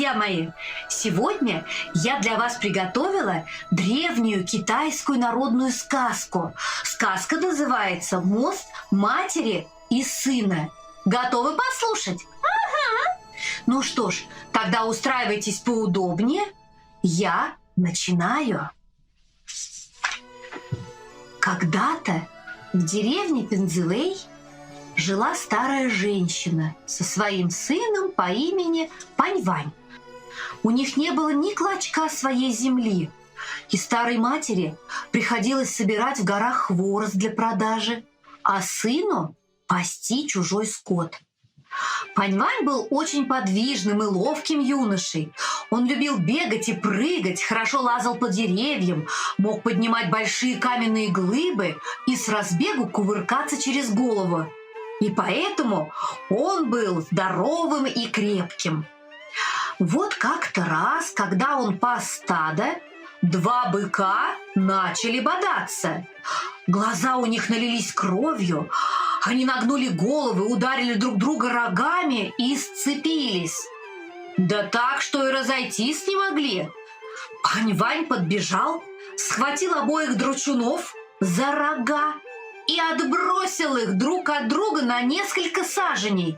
друзья мои! Сегодня я для вас приготовила древнюю китайскую народную сказку. Сказка называется «Мост матери и сына». Готовы послушать? Ага! Ну что ж, тогда устраивайтесь поудобнее. Я начинаю. Когда-то в деревне Пензевей жила старая женщина со своим сыном по имени Паньвань. У них не было ни клочка своей земли, и старой матери приходилось собирать в горах хворост для продажи, а сыну пасти чужой скот. Паньвань был очень подвижным и ловким юношей. Он любил бегать и прыгать, хорошо лазал по деревьям, мог поднимать большие каменные глыбы и с разбегу кувыркаться через голову. И поэтому он был здоровым и крепким. Вот как-то раз, когда он пас стадо, два быка начали бодаться. Глаза у них налились кровью, они нагнули головы, ударили друг друга рогами и сцепились. Да так, что и разойтись не могли. Паньвань подбежал, схватил обоих дручунов за рога и отбросил их друг от друга на несколько саженей.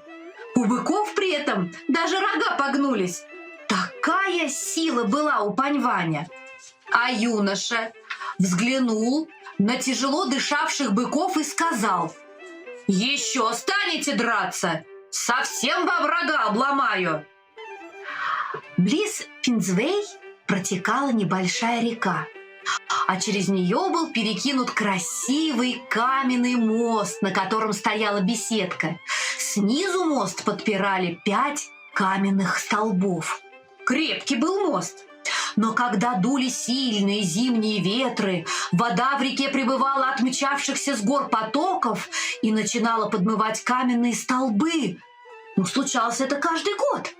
У быков при этом даже рога погнулись. Такая сила была у Паньваня. А юноша взглянул на тяжело дышавших быков и сказал: «Еще станете драться, совсем во врага обломаю». Близ Пензевей протекала небольшая река, а через нее был перекинут красивый каменный мост, на котором стояла беседка. Снизу мост подпирали 5 каменных столбов. Крепкий был мост. Но когда дули сильные зимние ветры, вода в реке прибывала от мчавшихся с гор потоков и начинала подмывать каменные столбы. Случалось это каждый год.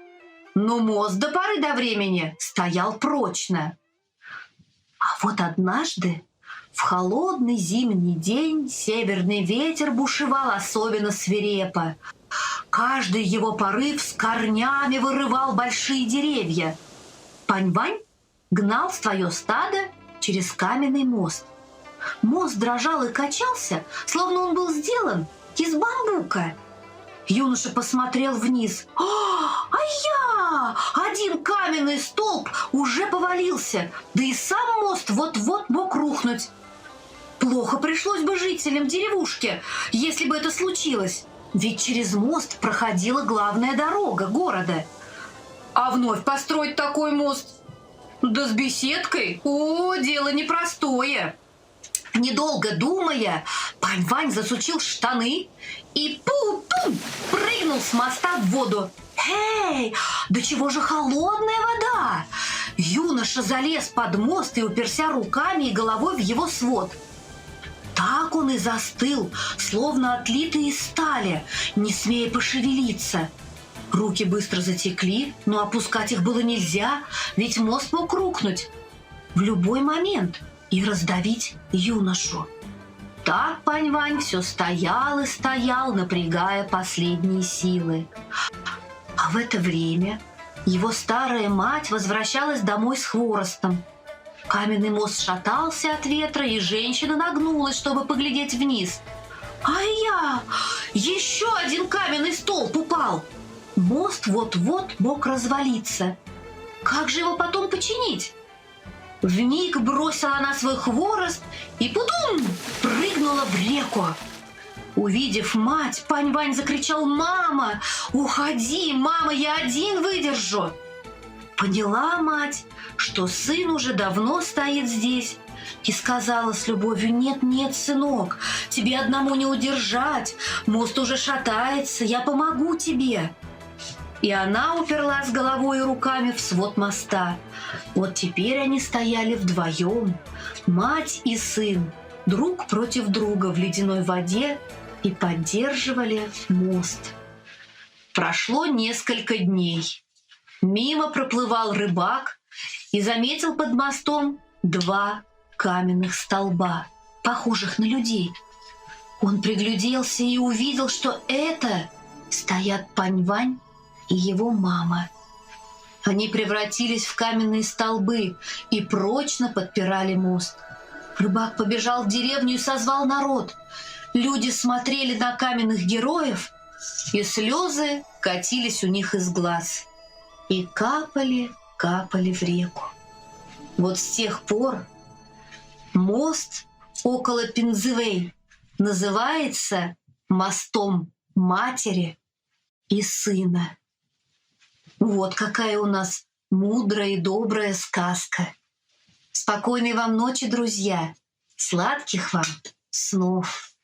Но мост до поры до времени стоял прочно. А вот однажды, в холодный зимний день, северный ветер бушевал особенно свирепо. Каждый его порыв с корнями вырывал большие деревья. Паньвань гнал свое стадо через каменный мост. Мост дрожал и качался, словно он был сделан из бамбука. Юноша посмотрел вниз. Ай-я! Один каменный столб уже повалился, да и сам мост вот-вот мог рухнуть. Плохо пришлось бы жителям деревушки, если бы это случилось, ведь через мост проходила главная дорога города. А вновь построить такой мост, да с беседкой, дело непростое. Недолго думая, Паньвань засучил штаны и пу-пум прыгнул с моста в воду. Эй, да чего же холодная вода! Юноша залез под мост и уперся руками и головой в его свод. Так он и застыл, словно отлитый из стали, не смея пошевелиться. Руки быстро затекли, но опускать их было нельзя, ведь мост мог рухнуть в любой момент и раздавить юношу. Так Паньвань все стоял и стоял, напрягая последние силы. А в это время его старая мать возвращалась домой с хворостом. Каменный мост шатался от ветра, и женщина нагнулась, чтобы поглядеть вниз. Ай-я! Еще один каменный столб упал! Мост вот-вот мог развалиться. Как же его потом починить? Вмиг бросила она свой хворост и пудум прыгнула в реку. Увидев мать, Паньвань закричал: «Мама, уходи, мама, я один выдержу!» Поняла мать, что сын уже давно стоит здесь, и сказала с любовью: «Нет, сынок, тебе одному не удержать, мост уже шатается, я помогу тебе». И она уперлась головой и руками в свод моста. Вот теперь они стояли вдвоем, мать и сын, друг против друга в ледяной воде, и поддерживали мост. Прошло несколько дней. Мимо проплывал рыбак и заметил под мостом 2 каменных столба, похожих на людей. Он пригляделся и увидел, что это стоят Паньвань и его мама. Они превратились в каменные столбы и прочно подпирали мост. Рыбак побежал в деревню и созвал народ. Люди смотрели на каменных героев, и слезы катились у них из глаз. И капали, капали в реку. Вот с тех пор мост около Пензывэй называется мостом матери и сына. Вот какая у нас мудрая и добрая сказка. Спокойной вам ночи, друзья. Сладких вам снов.